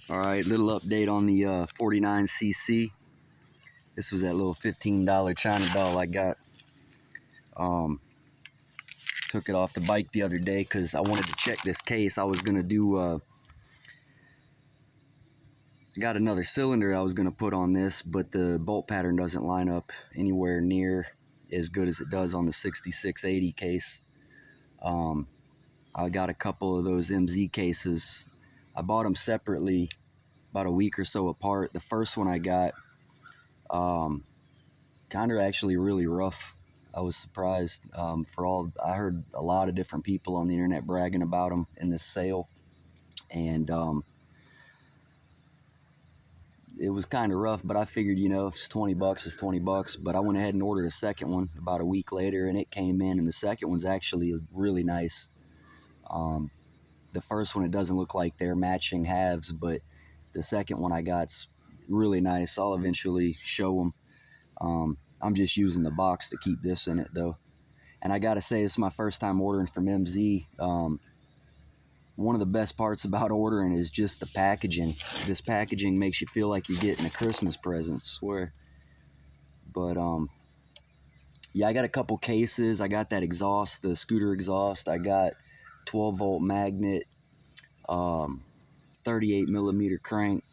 Alright, little update on the 49cc. This was that little $15 ChinaDoll I got. Took it off the bike the other day because I wanted to check this case. I was going to do, got another cylinder I was going to put on this, but the bolt pattern doesn't line up anywhere near as good as it does on the 6680 case. I got a couple of those MZ cases. I bought them separately about a week or so apart. The first one I got, kind of actually really rough. I was surprised. I heard a lot of different people on the internet bragging about them in this sale, and it was kind of rough, but I figured, you know, if it's 20 bucks, it's 20 bucks. But I went ahead and ordered a second one about a week later, and it came in, and the second one's actually really nice. The first one, it doesn't look like they're matching halves, but the second one I got's really nice. I'll eventually show them. I'm just using the box to keep this in it, though. And I gotta say, this is my first time ordering from MZ. One of the best parts about ordering is just the packaging. This packaging makes you feel like you're getting a Christmas present, I swear. But yeah, I got a couple cases. I got that exhaust, the scooter exhaust. I got 12-volt magnet, 38mm crank,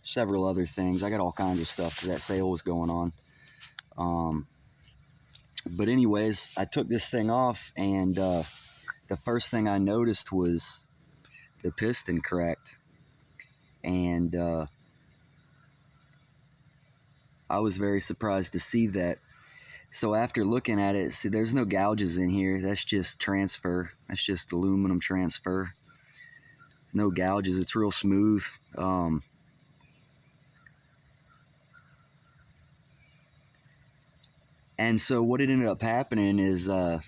several other things. I got all kinds of stuff because that sale was going on. But anyways, I took this thing off, and the first thing I noticed was the piston cracked. And I was very surprised to see that. So after looking at it, see, there's no gouges in here. That's just transfer. That's just aluminum transfer. There's no gouges. It's real smooth. And so what ended up happening is I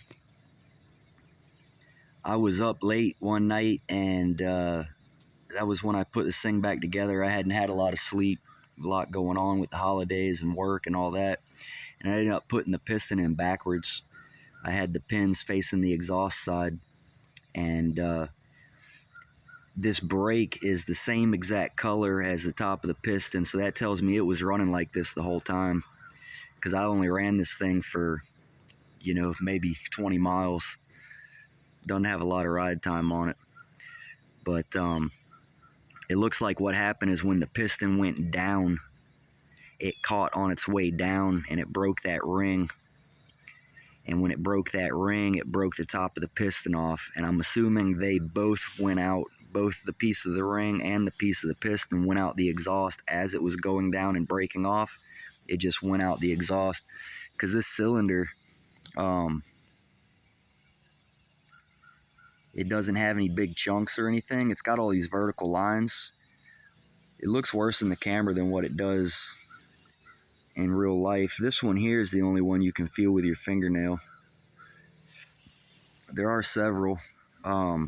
was up late one night, and that was when I put this thing back together. I hadn't had a lot of sleep, a lot going on with the holidays and work and all that. And I ended up putting the piston in backwards. I had the pins facing the exhaust side, and this brake is the same exact color as the top of the piston, so that tells me it was running like this the whole time, because I only ran this thing for, you know, maybe 20 miles. Doesn't have a lot of ride time on it. But it looks like what happened is when the piston went down, it caught on its way down and it broke that ring. And when it broke that ring, it broke the top of the piston off. And I'm assuming they both went out, both the piece of the ring and the piece of the piston went out the exhaust as it was going down and breaking off. It just went out the exhaust. Because this cylinder, it doesn't have any big chunks or anything. It's got all these vertical lines. It looks worse in the camera than what it does in real life. This one here is the only one you can feel with your fingernail. There are several. But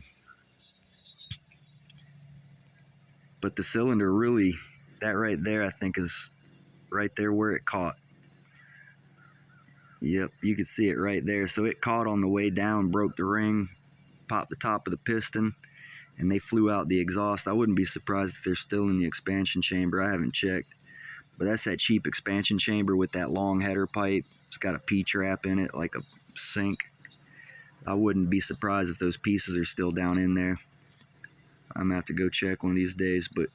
the cylinder really, that right there, I think is right there where it caught. Yep, you could see it right there. So it caught on the way down, broke the ring, popped the top of the piston, and they flew out the exhaust. I wouldn't be surprised if they're still in the expansion chamber. I haven't checked. But that's that cheap expansion chamber with that long header pipe. It's got a P-trap in it, like a sink. I wouldn't be surprised if those pieces are still down in there. I'm gonna have to go check one of these days. But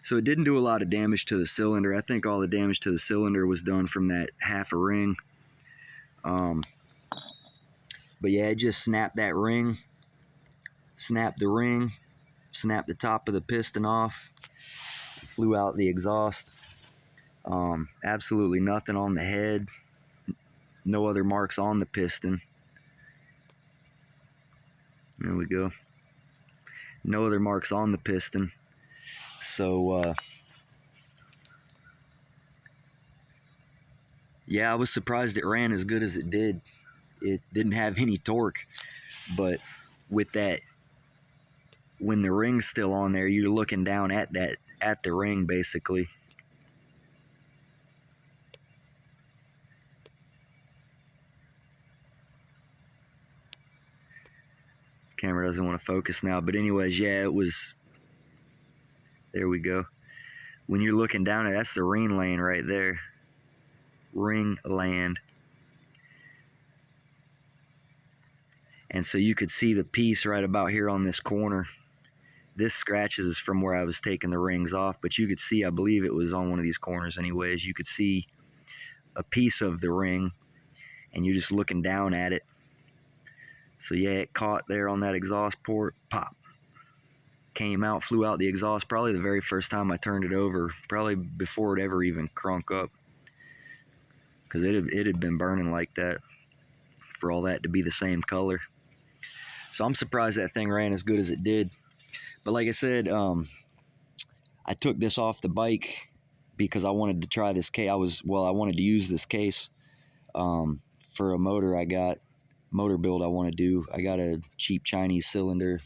so it didn't do a lot of damage to the cylinder. I think all the damage to the cylinder was done from that half a ring. But yeah, it just snapped that ring, snapped the ring, snapped the top of the piston off, flew out the exhaust. Absolutely nothing on the head, no other marks on the piston. There we go. No other marks on the piston. So yeah, I was surprised it ran as good as it did. It didn't have any torque, but with that, when the ring's still on there, you're looking down at the ring basically. Camera doesn't want to focus now, but anyways, yeah, it was, there we go. When you're looking down at it, that's the ring lane right there. Ring land. And so you could see the piece right about here on this corner. This scratches from where I was taking the rings off, but you could see, I believe it was on one of these corners anyways, you could see a piece of the ring, and you're just looking down at it. So yeah, it caught there on that exhaust port, pop. Came out, flew out the exhaust, probably the very first time I turned it over, probably before it ever even crunk up. Because it had been burning like that for all that to be the same color. So I'm surprised that thing ran as good as it did. But like I said, I took this off the bike because I wanted to try this case. I wanted to use this case for a motor motor build I want to do. I got a cheap Chinese cylinder,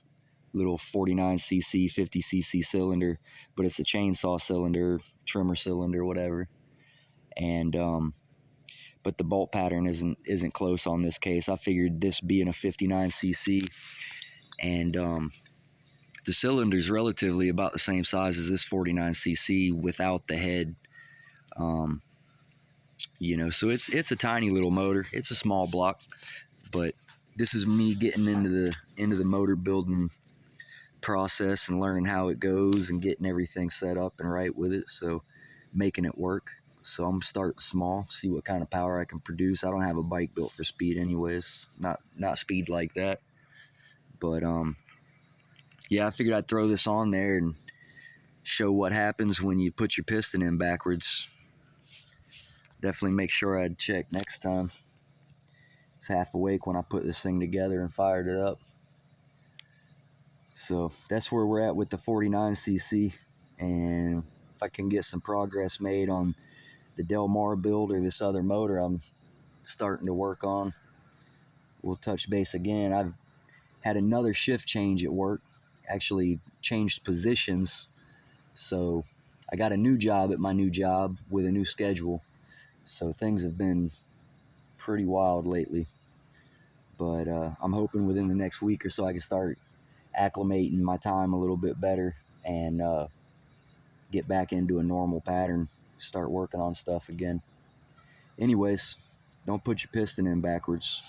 little 49cc, 50cc cylinder, but it's a chainsaw cylinder, trimmer cylinder, whatever. And but the bolt pattern isn't close on this case. I figured this being a 59cc, and the cylinder's relatively about the same size as this 49cc without the head. You know, so it's a tiny little motor. It's a small block, but this is me getting into the motor building process and learning how it goes and getting everything set up and right with it, so making it work. So I'm starting small, see what kind of power I can produce. I don't have a bike built for speed anyways, not speed like that, but yeah, I figured I'd throw this on there and show what happens when you put your piston in backwards. Definitely make sure I'd check next time. I was half awake when I put this thing together and fired it up. So that's where we're at with the 49cc, and if I can get some progress made on the Del Mar build or this other motor I'm starting to work on, we'll touch base again. I've had another shift change at work, actually changed positions, so I got a new job at my new job with a new schedule, so things have been pretty wild lately. But I'm hoping within the next week or so I can start acclimating my time a little bit better and get back into a normal pattern, start working on stuff again. Anyways, don't put your piston in backwards.